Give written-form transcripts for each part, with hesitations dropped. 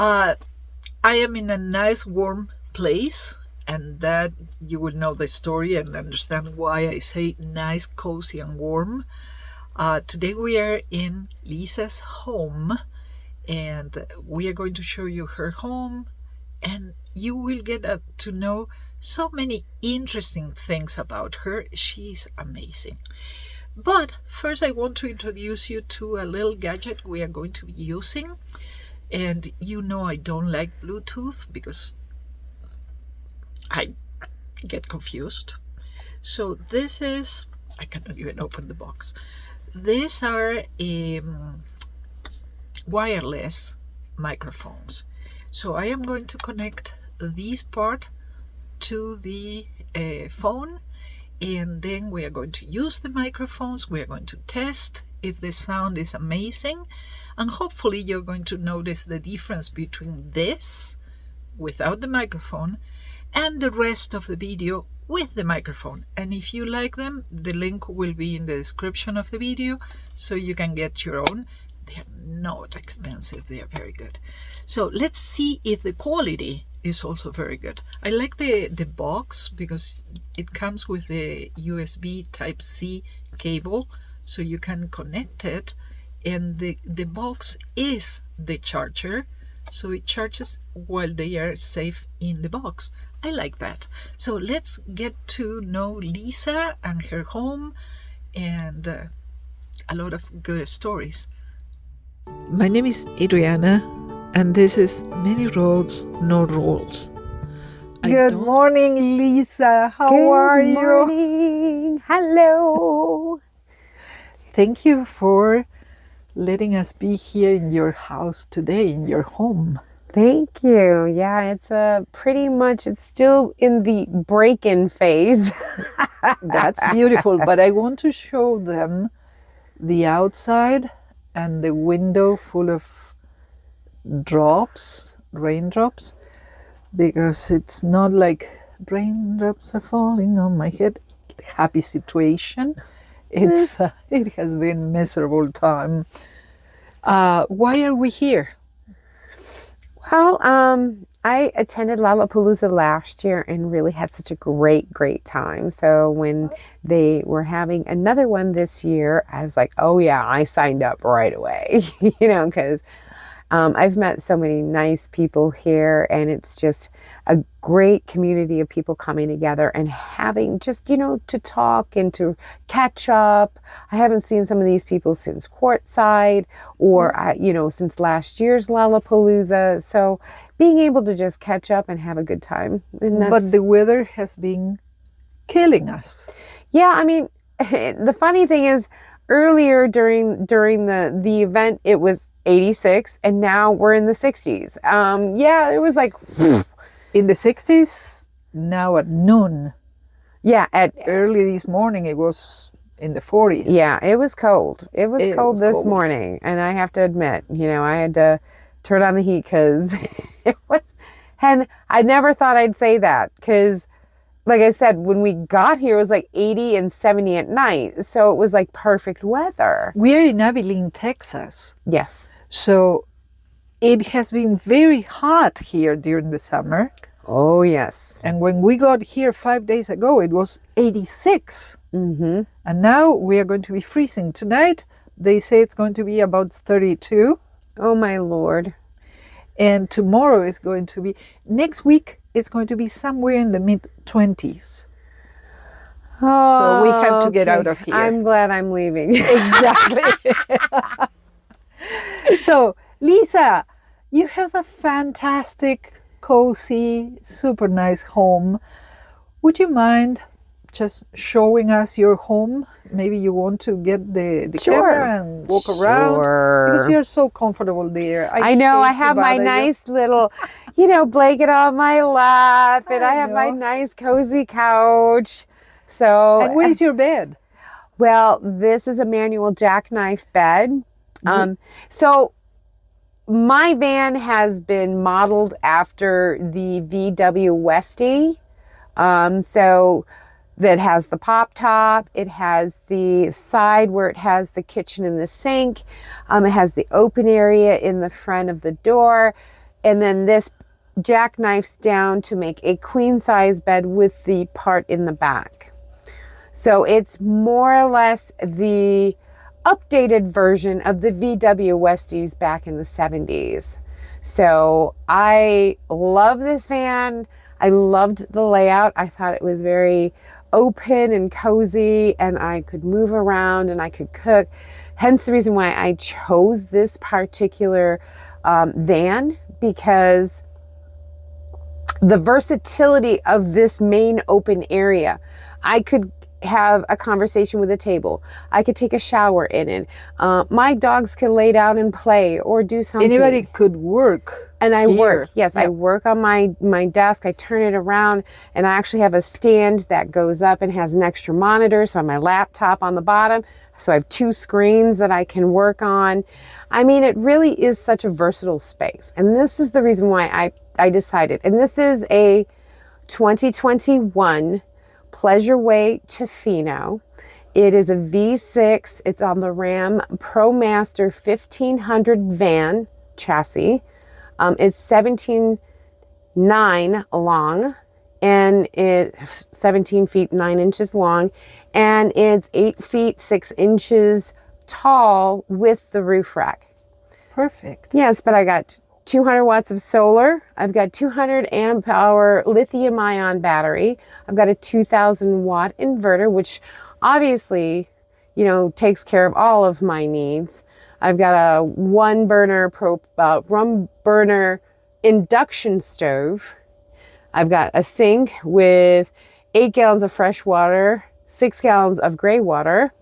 Uh, I am in a nice warm place, and that you will know the story and understand why I say nice, cozy, and warm. Today we are in Lisa's home, and we are going to show you her home, and you will get to know so many interesting things about her. She's amazing. But first I want to introduce you to a little gadget we are going to be using. And you know I don't like Bluetooth because I get confused. So this is, I cannot even open the box. These are wireless microphones. So I am going to connect this part to the phone, and then we are going to use the microphones. We are going to test if the sound is amazing, and hopefully you're going to notice the difference between this without the microphone and the rest of the video with the microphone. And if you like them, the link will be in the description of the video so you can get your own. They're not expensive, they are very good. So let's see if the quality is also very good. I like the box because it comes with a USB Type-C cable, so you can connect it, and the box is the charger, so it charges while they are safe in the box. I like that. So let's get to know Lisa and her home and a lot of good stories. My name is Adriana, and this is Many Roads, No Rules. Good morning, Lisa. How are you? Good morning. Hello. Thank you for letting us be here in your house today, in your home. Thank you. Yeah, it's it's still in the break-in phase. That's beautiful, but I want to show them the outside and the window full of raindrops, because it's not like raindrops are falling on my head. Happy situation. It has been miserable time. Why are we here? Well, I attended Lollapalooza last year and really had such a great time. So when they were having another one this year, I was like, oh yeah, I signed up right away, because I've met so many nice people here, and it's just a great community of people coming together and having just, to talk and to catch up. I haven't seen some of these people since Quartzsite or, since last year's Lollapalooza. So being able to just catch up and have a good time. But the weather has been killing us. Yeah, I mean, the funny thing is earlier during the event, it was 86, and now we're in the 60s. It was like in the 60s. Now at noon, at early this morning, it was in the 40s. Yeah, it was cold. It was cold this morning, and I have to admit, I had to turn on the heat because it was. And I never thought I'd say that because, like I said, when we got here, it was like 80 and 70 at night. So it was like perfect weather. We're in Abilene, Texas. Yes. So it has been very hot here during the summer. Oh, yes. And when we got here 5 days ago, it was 86. Mm-hmm. And now we are going to be freezing. Tonight, they say it's going to be about 32. Oh, my Lord. And tomorrow is going to be, next week, it's going to be somewhere in the mid-20s. Oh, so we have to get out of here. I'm glad I'm leaving. Exactly. So, Lisa, you have a fantastic, cozy, super nice home. Would you mind just showing us your home? Maybe you want to get the camera and walk around, because you're so comfortable there. I know. I have my nice little, blanket on my lap, and I have my nice cozy couch. So, and where's your bed? Well, this is a manual jackknife bed. So my van has been modeled after the VW Westie. So that has the pop top. It has the side where it has the kitchen and the sink. It has the open area in the front of the door. And then this jackknifes down to make a queen size bed with the part in the back. So it's more or less the updated version of the VW Westies back in the 70s. So I love this van. I loved the layout. I thought it was very open and cozy, and I could move around and I could cook. Hence the reason why I chose this particular van, because the versatility of this main open area. I could have a conversation with a table. I could take a shower in it. My dogs could lay down and play or do something. Anybody could work. And I here. work, yes, Yep. I work on my desk. I turn it around, and I actually have a stand that goes up and has an extra monitor. So I have my laptop on the bottom. So I have 2 screens that I can work on. I mean, it really is such a versatile space. And this is the reason why I decided. And this is a 2021 Pleasureway Tofino. It is a V6. It's on the Ram ProMaster 1500 van chassis. It's 17.9 long, and it's 17 feet 9 inches long, and it's 8 feet 6 inches tall with the roof rack. Perfect. Yes, but I got 200 watts of solar. I've got 200 amp hour lithium ion battery. I've got a 2000 watt inverter, which obviously, you know, takes care of all of my needs. I've got a one burner induction stove. I've got a sink with 8 gallons of fresh water, 6 gallons of gray water.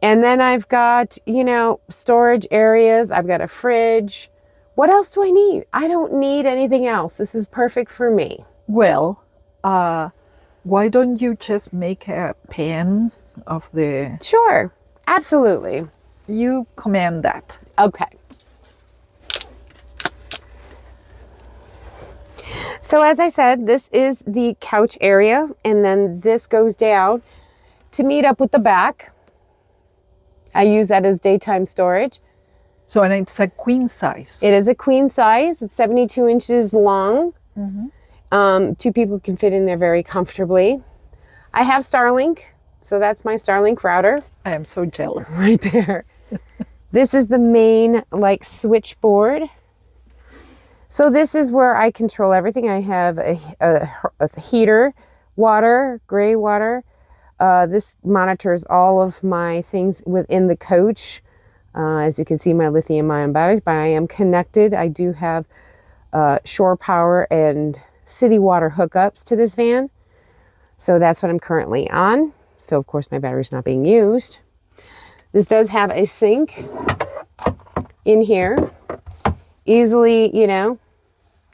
And then I've got, you know, storage areas. I've got a fridge. What else do I need? I don't need anything else. This is perfect for me. Well, why don't you just make a pan of the... Sure, absolutely. You command that. Okay. So as I said, this is the couch area, and then this goes down to meet up with the back. I use that as daytime storage. So, and it's a queen size. It is a queen size. It's 72 inches long. Mm-hmm. 2 people can fit in there very comfortably. I have Starlink, so that's my Starlink router. I am so jealous. Right there. This is the main switchboard. So this is where I control everything. I have a heater, water, gray water. This monitors all of my things within the coach. As you can see, my lithium ion batteries, but I am connected. I do have shore power and city water hookups to this van. So that's what I'm currently on. So of course my battery's not being used. This does have a sink in here. Easily, you know.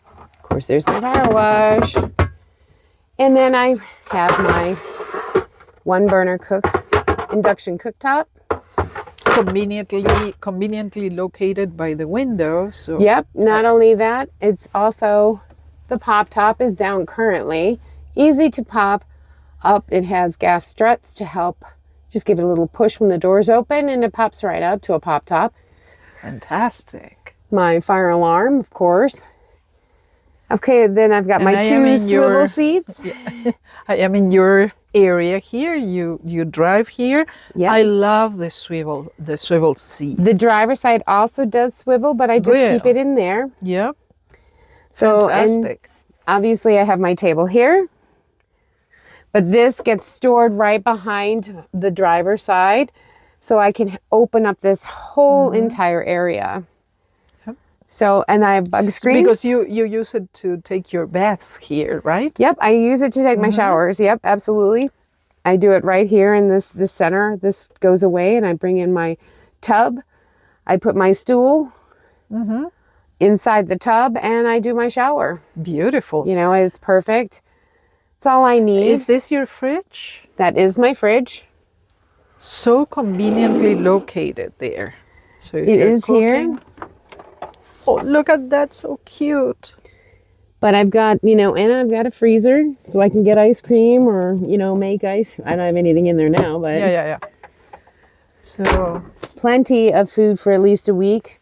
Of course there's my power wash. And then I have my one burner induction cooktop. Conveniently located by the window. So. Yep, not only that, it's also, the pop top is down currently. Easy to pop up. It has gas struts to help just give it a little push when the doors open, and it pops right up to a pop top. Fantastic. My fire alarm, of course. Okay, then I've got my 2 swivel seats. Yeah, I am in your area here. You drive here. Yep. I love the swivel seat. The driver's side also does swivel, but I just keep it in there. Yep. So, fantastic. And obviously I have my table here, but this gets stored right behind the driver's side, so I can open up this whole entire area. Yep. So, and I have bug screens. Because you use it to take your baths here, right? Yep, I use it to take my showers. Yep, absolutely. I do it right here in this center. This goes away, and I bring in my tub. I put my stool inside the tub, and I do my shower. Beautiful. You know, it's perfect. It's all I need. Is this your fridge? That is my fridge. So conveniently located there. So if It you're is cooking, here. Oh, look at that, so cute. But I've got, you know, and I've got a freezer so I can get ice cream or, you know, make ice. I don't have anything in there now, but Yeah. So plenty of food for at least a week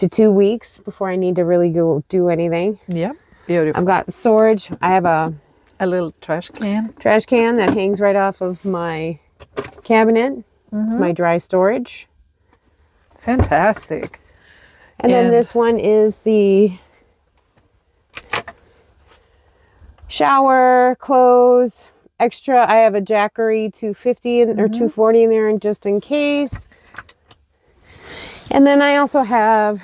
to 2 weeks before I need to really go do anything. Yeah, beautiful. I've got storage. I have a little trash can. Trash can that hangs right off of my cabinet. It's my dry storage. Fantastic. And then this one is the shower, clothes, extra. I have a Jackery 250 or 240 in there, and just in case. And then I also have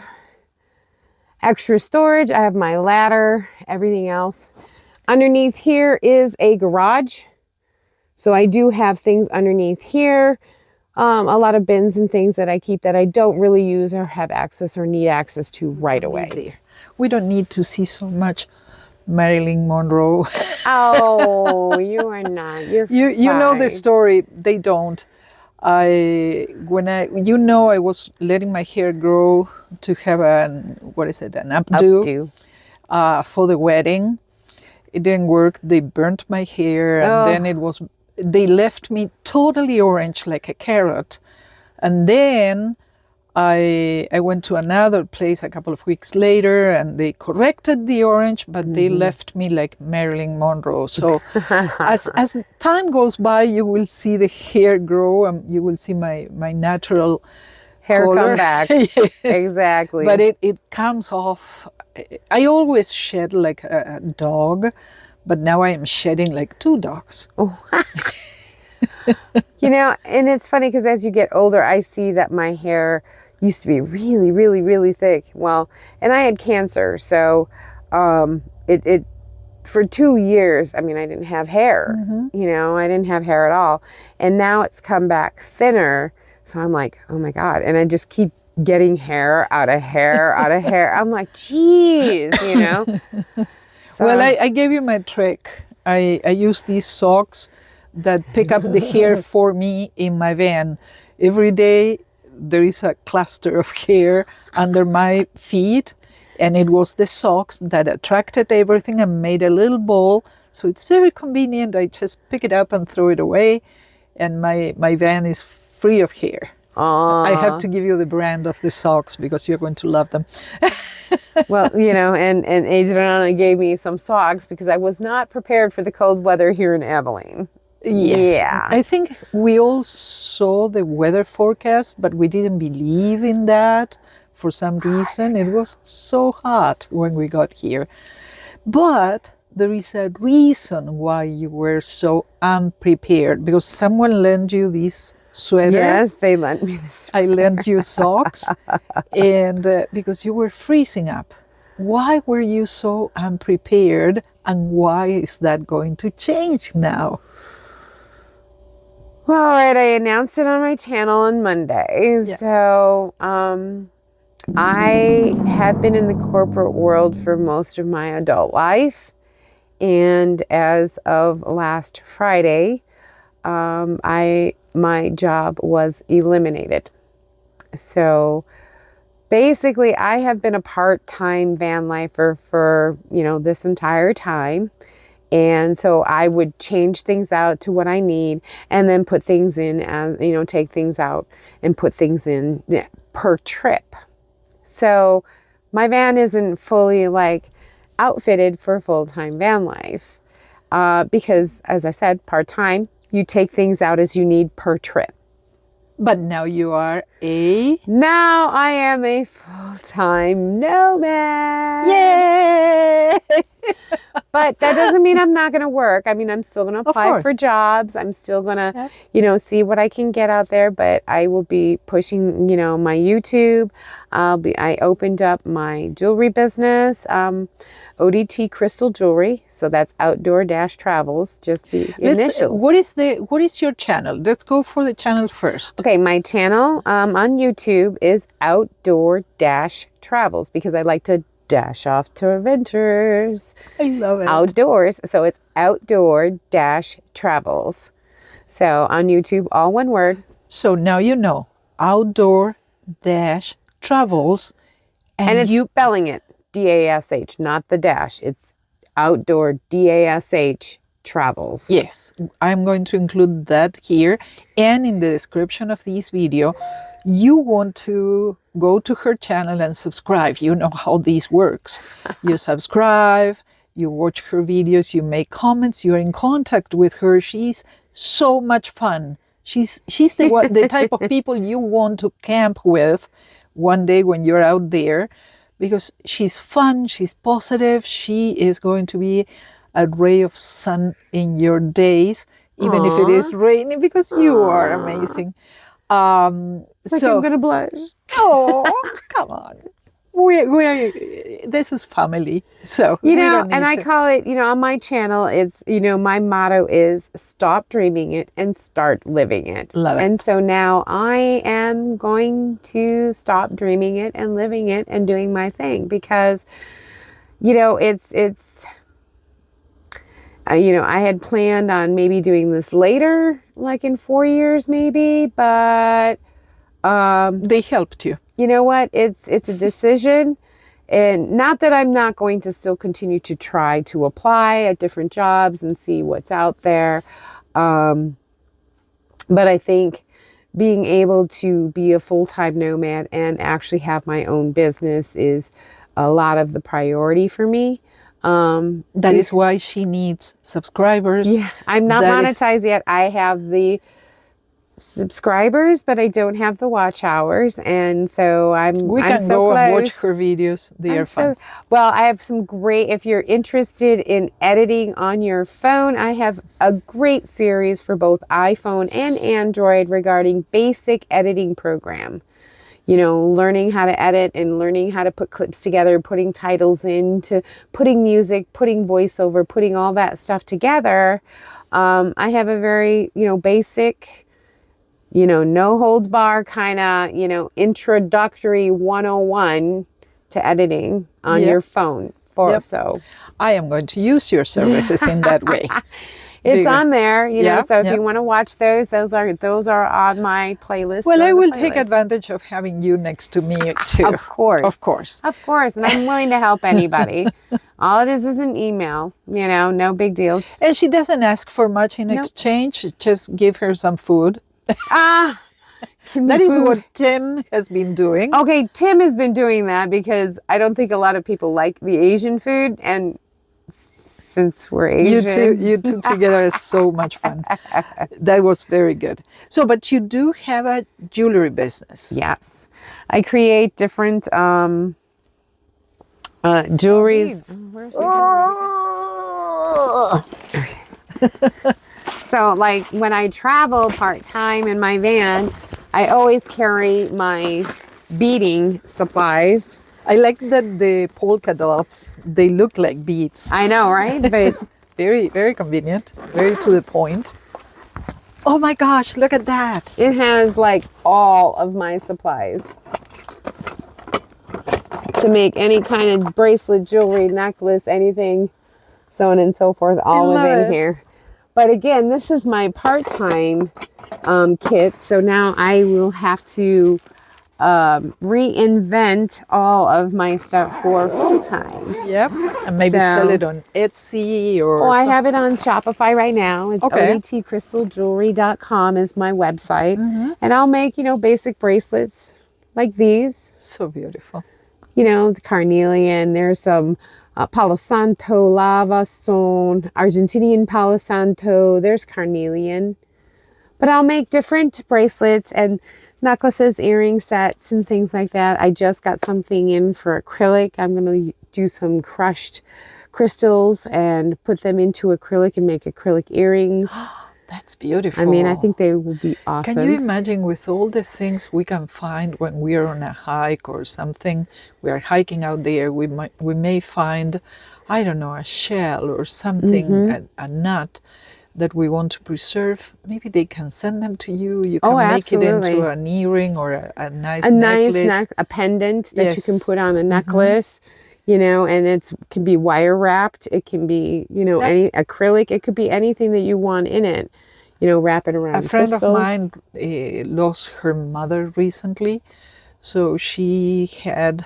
extra storage. I have my ladder, everything else. Underneath here is a garage. So I do have things underneath here. A lot of bins and things that I keep that I don't really use or have access or need access to right away. We don't need to see so much Marilyn Monroe. Oh, you are not. You know the story. They don't. I was letting my hair grow to have an updo. For the wedding. It didn't work. They burnt my hair, and then they left me totally orange like a carrot. And then I went to another place a couple of weeks later, and they corrected the orange, but they left me like Marilyn Monroe. So as time goes by, you will see the hair grow, and you will see my natural hair color. Come back. Yes. Exactly. But it comes off. I always shed like a dog, but now I am shedding like 2 dogs. Oh. And it's funny because as you get older, I see that my hair used to be really, really, really thick. Well, and I had cancer, so it for 2 years, I mean, I didn't have hair. I didn't have hair at all, and now it's come back thinner. So I'm like, oh my God, and I just keep getting hair out of hair out of hair. I'm like, geez, So, well, I gave you my trick. I use these socks that pick up the hair for me in my van. Every day there is a cluster of hair under my feet, and it was the socks that attracted everything and made a little ball. So it's very convenient. I just pick it up and throw it away, and my van is free of hair. I have to give you the brand of the socks because you're going to love them. Well, and Adriana gave me some socks because I was not prepared for the cold weather here in Abilene. Yes. Yeah. I think we all saw the weather forecast, but we didn't believe in that for some reason. It was so hot when we got here. But there is a reason why you were so unprepared, because someone lent you this sweater. Yes, they lent me this. I lent you socks, and because you were freezing up. Why were you so unprepared, and why is that going to change now? Well, all right, I announced it on my channel on Monday. Yeah. So I have been in the corporate world for most of my adult life, and as of last Friday, my job was eliminated. So basically, I have been a part-time van lifer for, this entire time. And so I would change things out to what I need and then put things in as, take things out and put things in per trip. So my van isn't fully outfitted for full-time van life because, as I said, part-time, you take things out as you need per trip. But now you are Now I am a full-time nomad. Yay! But that doesn't mean I'm not going to work. I mean, I'm still going to apply for jobs. I'm still going to, see what I can get out there. But I will be pushing, my YouTube. I opened up my jewelry business, ODT Crystal Jewelry. So that's Outdoor-Travels, just the initials. What is your channel? Let's go for the channel first. Okay, my channel on YouTube is Outdoor-Travels because I like to dash off to adventures. I love it. Outdoors. So it's Outdoor-Travels. So on YouTube, all one word. So now you know. Outdoor-Travels. And it's spelling it. DASH, not the dash. It's Outdoor-DASH travels. Yes, I'm going to include that here and in the description of this video. You want to go to her channel and subscribe. You know how this works. You subscribe, you watch her videos, you make comments, you're in contact with her. She's so much fun. She's the type of people you want to camp with one day when you're out there, because she's fun, she's positive, she is going to be a ray of sun in your days, even if it is raining, because you are amazing. It's like I'm gonna blush. Oh, come on. This is family. So, and I call it, on my channel, it's, my motto is stop dreaming it and start living it. Love it. And so now I am going to stop dreaming it and living it and doing my thing, because, I had planned on maybe doing this later, like in 4 years maybe, but they helped you. You know what? It's a decision, and not that I'm not going to still continue to try to apply at different jobs and see what's out there. But I think being able to be a full-time nomad and actually have my own business is a lot of the priority for me. That is why she needs subscribers. Yeah, I'm not monetized yet. I have the subscribers, but I don't have the watch hours, and so we can so go close. And watch her videos. They are fun. Well, I have some great, if you're interested in editing on your phone, I have a great series for both iPhone and Android regarding basic editing program. Learning how to edit and learning how to put clips together, putting titles into, putting music, putting voiceover, putting all that stuff together. I have a very, basic, no holds bar kind of, introductory 101 to editing on your phone. So I am going to use your services in that way. It's on there, so if you want to watch those are on my playlist. Well, I will take advantage of having you next to me too. Of course. Of course. And I'm willing to help anybody. All it is an email, no big deal. And she doesn't ask for much in exchange. Just give her some food. That is what Tim has been doing. Okay, Tim has been doing that because I don't think a lot of people like the Asian food, and since we're Asian. You two together is so much fun. That was very good. So, but you do have a jewelry business. Yes. I create different jewelries. So, like, when I travel part-time in my van, I always carry my beading supplies. I like that the polka dots, they look like beads. I know, right? But very, very convenient, very to the point. Oh my gosh, look at that. It has like all of my supplies to make any kind of bracelet, jewelry, necklace, anything, so on and so forth, all within here. But again, this is my part-time kit, so now I will have to reinvent all of my stuff for full-time. Yep. And maybe sell it on Etsy or I have it on Shopify right now. It's otcrystalJewelry.com is my website. And I'll make, basic bracelets like these. So beautiful. The carnelian. There's some Palo Santo, lava stone, Argentinian Palo Santo. There's carnelian. But I'll make different bracelets and necklaces, earring sets, and things like that. I just got something in for acrylic. I'm going to do some crushed crystals and put them into acrylic and make acrylic earrings. That's beautiful. I mean, I think they will be awesome. Can you imagine with all the things we can find when we are on a hike or something? We are hiking out there. We may find, I don't know, a shell or something, a nut that we want to preserve. Maybe they can send them to you. You can make it into an earring or a nice necklace. A pendant that you can put on a necklace, and it can be wire wrapped. It can be, any acrylic. It could be anything that you want in it, wrap it around. A friend of mine lost her mother recently. So she had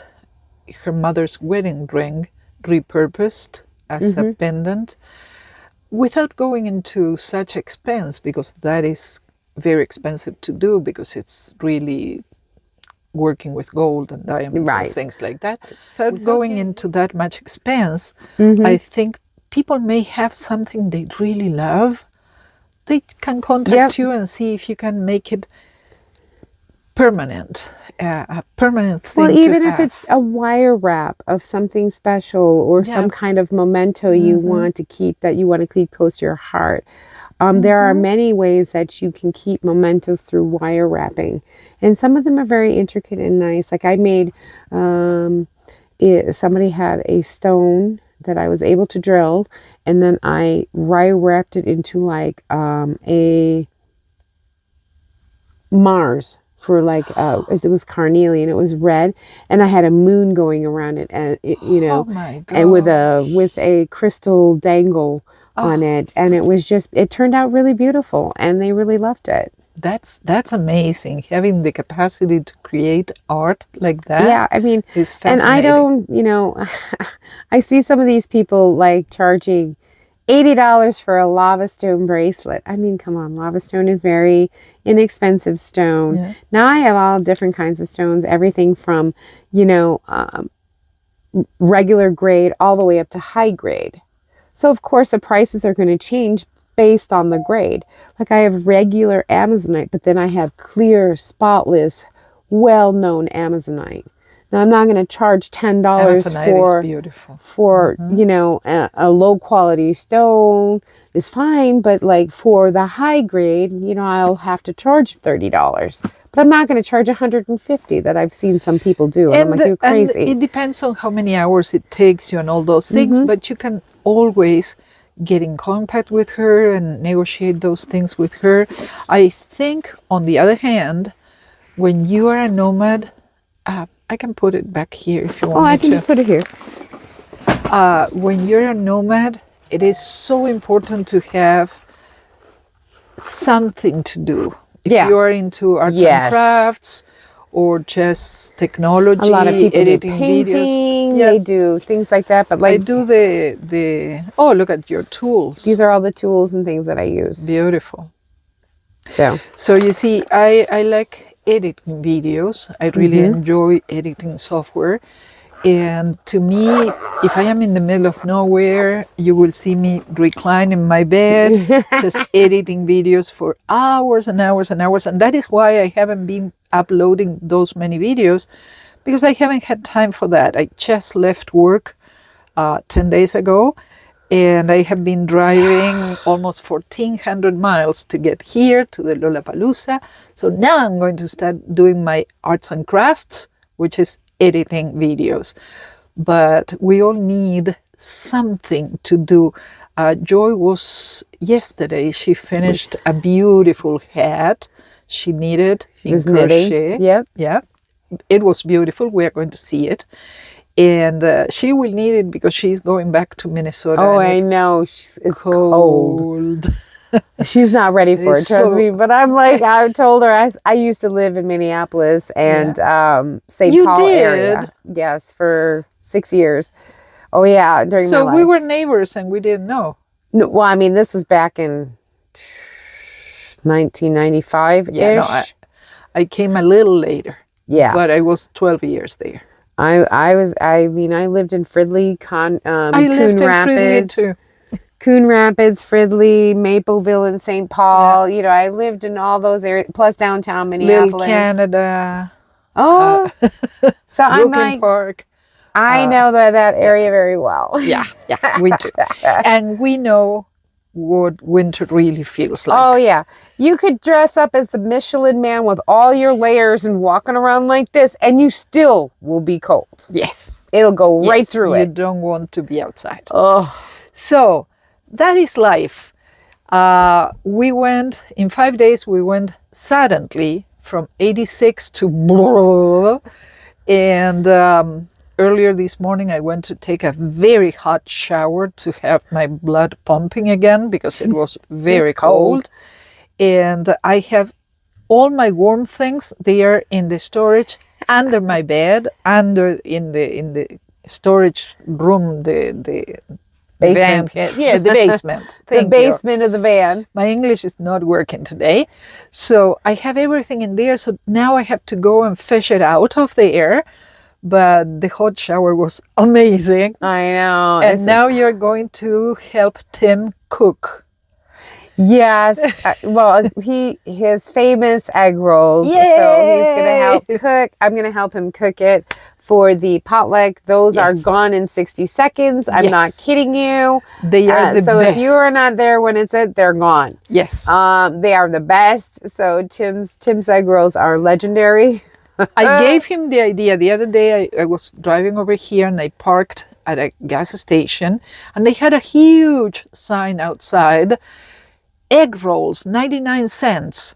her mother's wedding ring repurposed as a pendant. without going into such expense, because that is very expensive to do, because it's really working with gold and diamonds and Right. things like that. Without going into that much expense, Mm-hmm. I think people may have something they really love. They can contact you and see if you can make it permanent, a permanent thing. Well, even if have. it's a wire wrap of something special or Yeah. some kind of memento you want to keep, that you want to keep close to your heart. There are many ways that you can keep mementos through wire wrapping. And some of them are very intricate and nice. Like I made, somebody had a stone that I was able to drill, and then I wire wrapped it into like a Mars for like it was carnelian, it was red, and I had a moon going around it, and you know, Oh my God. and with a crystal dangle on it, and it turned out really beautiful, and they really loved it. That's amazing, having the capacity to create art like that. Yeah, I mean, is and I don't, you know, I see some of these people like charging $80 for a lava stone bracelet. I mean, come on, lava stone is very inexpensive stone. Yeah. Now I have all different kinds of stones, everything from, you know, regular grade all the way up to high grade. So of course the prices are going to change based on the grade. Like I have regular Amazonite, but then I have clear, spotless, well-known Amazonite. Now I'm not going to charge $10 for you know, a low quality stone is fine, but like for the high grade, you know, I'll have to charge $30. But I'm not going to charge $150 that I've seen some people do. And I'm like, you're crazy. And it depends on how many hours it takes you and all those things, but you can always get in contact with her and negotiate those things with her. I think, on the other hand, when you are a nomad, I can put it back here if you want. Oh, I can just put it here. When you're a nomad, it is so important to have something to do. If you are into arts and crafts, or just technology, a lot of people editing do painting, videos. They do things like that. But like, I do the oh, look at your tools. These are all the tools and things that I use. Beautiful. So you see, I like editing videos. I really enjoy editing software. And to me, if I am in the middle of nowhere, you will see me recline in my bed, just editing videos for hours and hours and hours. And that is why I haven't been uploading those many videos, because I haven't had time for that. I just left work 10 days ago, and I have been driving almost 1,400 miles to get here to the Lollapalooza. So now I'm going to start doing my arts and crafts, which is editing videos. But we all need something to do. Joy was yesterday, she finished a beautiful hat she knitted in crochet. Yep. Yeah, it was beautiful. We are going to see it. And she will need it because she's going back to Minnesota. Oh, I know. It's cold. She's not ready for it, trust me. But I'm like, I told her I used to live in Minneapolis and St. Paul area. Yes, for 6 years. Oh yeah, during my life. So we were neighbors and we didn't know. No, well, I mean, this was back in 1995-ish. Yeah, no, I came a little later. Yeah, but I was 12 years there. I lived in Fridley, Coon Rapids. Fridley too. Coon Rapids, Fridley, Mapleville, and St. Paul. Yeah. You know, I lived in all those areas, plus downtown Minneapolis. Little Canada. Oh, so I'm like, Park. I know that area very well. Yeah, we do. And we know what winter really feels like. Oh, yeah. You could dress up as the Michelin Man with all your layers and walking around like this, and you still will be cold. Yes. It'll go right through it. You don't want to be outside. Oh. So, that is life. We went, in 5 days, we went suddenly from 86 to blah, and earlier this morning, I went to take a very hot shower to have my blood pumping again because it was very cold. And I have all my warm things there in the storage under my bed, in the storage room, the Basement. Yeah, the basement. The Thank you. basement of the van. My English is not working today. So I have everything in there. So now I have to go and fish it out of there. But the hot shower was amazing. I know. And now you're going to help Tim cook. Yes. Well, his famous egg rolls. Yay! So he's going to help cook. I'm going to help him cook it for the potluck. Those are gone in 60 seconds. I'm not kidding you. They are the so best. If you are not there when it's it, they're gone. Yes. They are the best. So Tim's egg rolls are legendary. I gave him the idea. The other day I was driving over here and I parked at a gas station and they had a huge sign outside, egg rolls, 99 cents.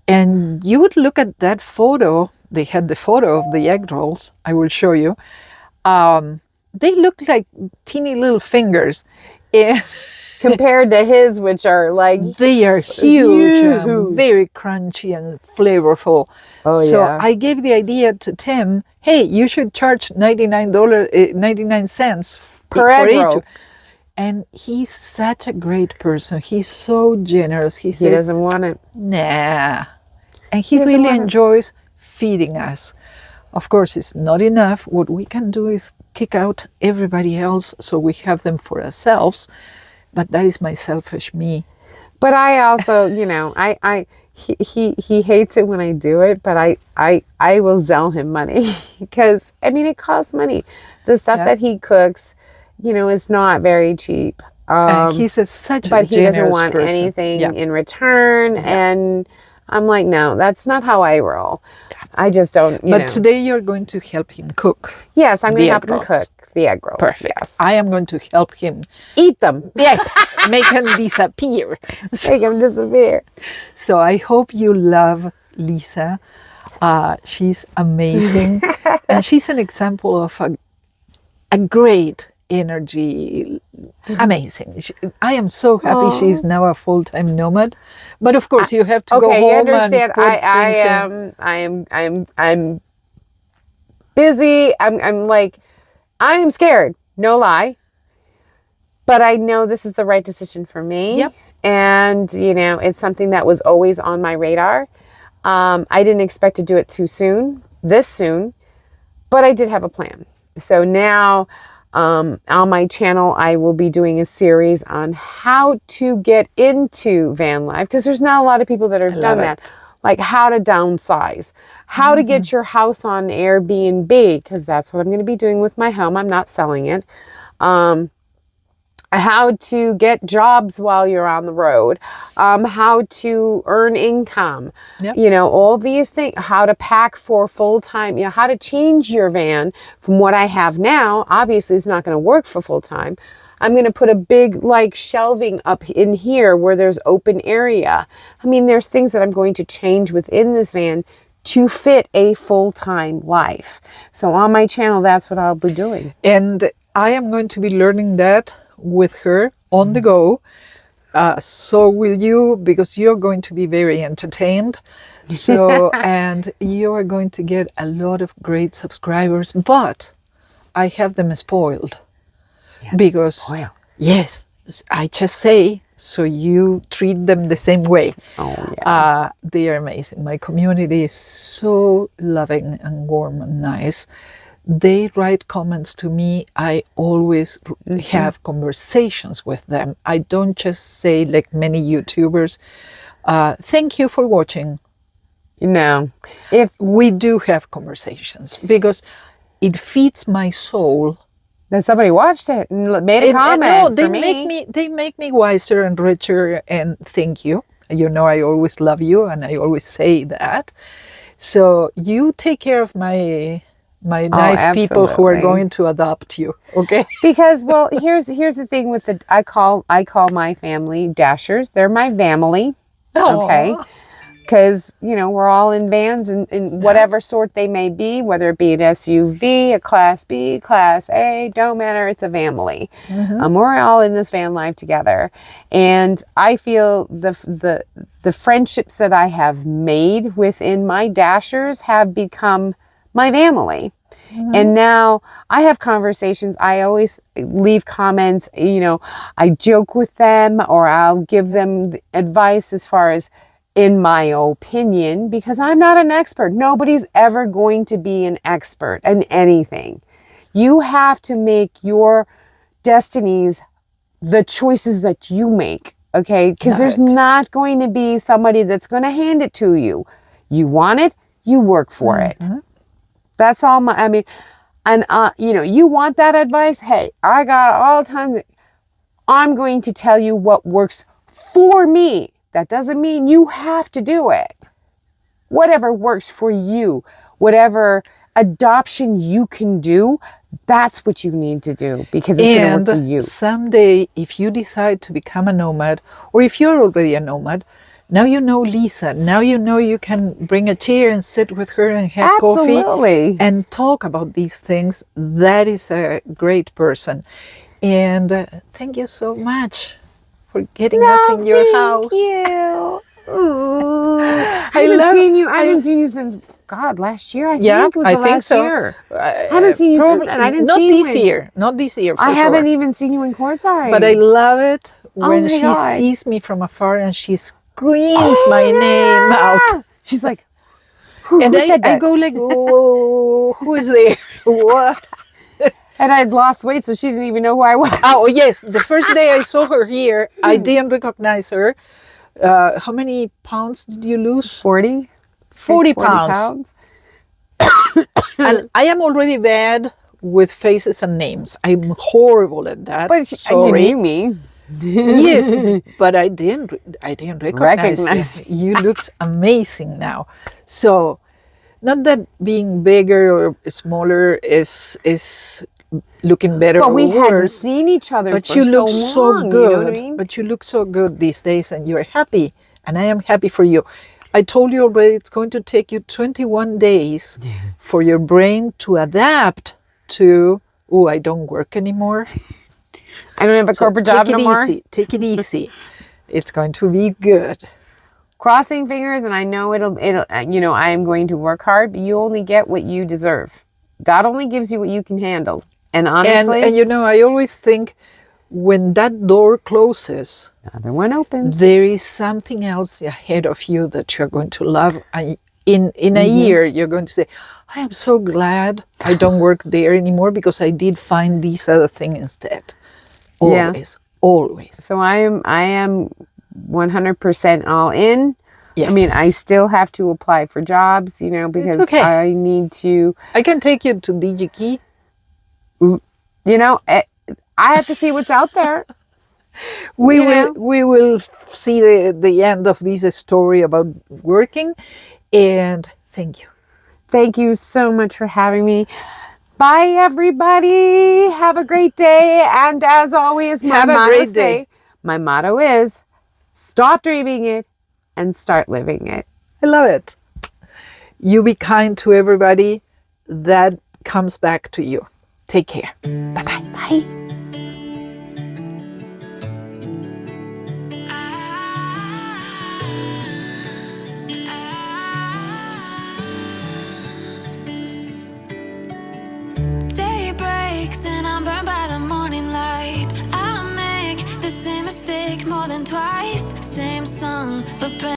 And you would look at that photo. They had the photo of the egg rolls. I will show you. They look like teeny little fingers. And compared to his, which are like... They are huge. And very crunchy and flavorful. Oh, so I gave the idea to Tim, hey, you should charge $99 per egg roll. And he's such a great person. He's so generous. He says, doesn't want it. Nah. And he really enjoys feeding us. Of course, it's not enough. What we can do is kick out everybody else so we have them for ourselves. But that is my selfish me. But I also, he hates it when I do it, but I will ZELLE him money because, it costs money. The stuff that he cooks, is not very cheap. And he's such a but he doesn't want person. anything in return. And I'm like, no, that's not how I roll. I just don't, But today you're going to help him cook. Yes, I'm going to help him cook the egg rolls. Perfect. Yes. I am going to help him eat them. Yes, make him disappear. Make him disappear. So I hope you love Lisa. She's amazing. And she's an example of a great energy. Amazing. I am so happy she's now a full-time nomad. But of course you have to go home. You understand. I'm busy. I'm scared. No lie. But I know this is the right decision for me. Yep. And, it's something that was always on my radar. I didn't expect to do it this soon, but I did have a plan. So now on my channel, I will be doing a series on how to get into van life because there's not a lot of people that have done that. Like how to downsize, how to get your house on Airbnb, because that's what I'm going to be doing with my home. I'm not selling it. How to get jobs while you're on the road, how to earn income, all these things, how to pack for full-time, how to change your van from what I have now. Obviously, it's not going to work for full-time. I'm going to put a big shelving up in here where there's open area. There's things that I'm going to change within this van to fit a full-time life. So on my channel, that's what I'll be doing. And I am going to be learning that with her on the go. So will you, because you're going to be very entertained. So, and you are going to get a lot of great subscribers, but I have them spoiled. Because, yes, I just say, so you treat them the same way. Oh, yeah. They are amazing. My community is so loving and warm and nice. They write comments to me. I always have conversations with them. I don't just say, like many YouTubers, thank you for watching. No. If we do have conversations, because it feeds my soul. Then somebody watched it and made a comment. No, they make me wiser and richer, and thank you. I always love you, and I always say that. So you take care of my nice people who are going to adopt you, okay? Because here's the thing with I call my family Dashers. They're my family. Okay. Because we're all in vans in whatever sort they may be, whether it be an SUV, a Class B, Class A, don't matter. It's a family. We're all in this van life together, and I feel the friendships that I have made within my Dashers have become my family. And now I have conversations. I always leave comments, I joke with them or I'll give them advice as far as in my opinion, because I'm not an expert. Nobody's ever going to be an expert in anything. You have to make your destinies the choices that you make, okay? Because there's not going to be somebody that's going to hand it to you. You want it, you work for it. That's all and you want that advice? Hey, I got all tons. I'm going to tell you what works for me. That doesn't mean you have to do it. Whatever works for you, whatever adoption you can do, that's what you need to do because it's going to work for you. Someday, if you decide to become a nomad, or if you're already a nomad, now you know Lisa. Now you know you can bring a chair and sit with her and have coffee and talk about these things. That is a great person. And thank you so much for getting us in your house. Thank you. I haven't seen you since last year. I think it was last year. I haven't seen you since, and I didn't see you Not this year. I haven't even seen you in courtside. But I love it when she sees me from afar and she screams my name out. She's like, and I go like, oh, who is there? What? And I'd lost weight, so she didn't even know who I was. Oh, yes. The first day I saw her here, I didn't recognize her. How many pounds did you lose? 40 pounds. And I am already bad with faces and names. I'm horrible at that. But sorry. You knew me. Yes, but I didn't recognize you. You look amazing now. So, not that being bigger or smaller is looking better or we worse. hadn't seen each other but for you look so long, good. You know what I mean? But you look so good these days, and you're happy, and I am happy for you. I told you already it's going to take you 21 days for your brain to adapt to, I don't work anymore. I don't have a corporate job anymore. Take it easy. It's going to be good. Crossing fingers, and I know it'll. I am going to work hard, but you only get what you deserve. God only gives you what you can handle. And honestly, and I always think when that door closes, another one opens. There is something else ahead of you that you're going to love. In a year, you're going to say, I am so glad I don't work there anymore because I did find this other thing instead. Always. So I am 100% all in. Yes. I mean, I still have to apply for jobs, because I need to. I can take you to DigiKey. I have to see what's out there. We will see the end of this story about working. And thank you. Thank you so much for having me. Bye, everybody. Have a great day. And as always, my motto is stop dreaming it and start living it. I love it. You be kind to everybody. That comes back to you. Take care. Bye-bye. Bye. Day breaks and I'm burned by the morning light. I make the same mistake more than twice.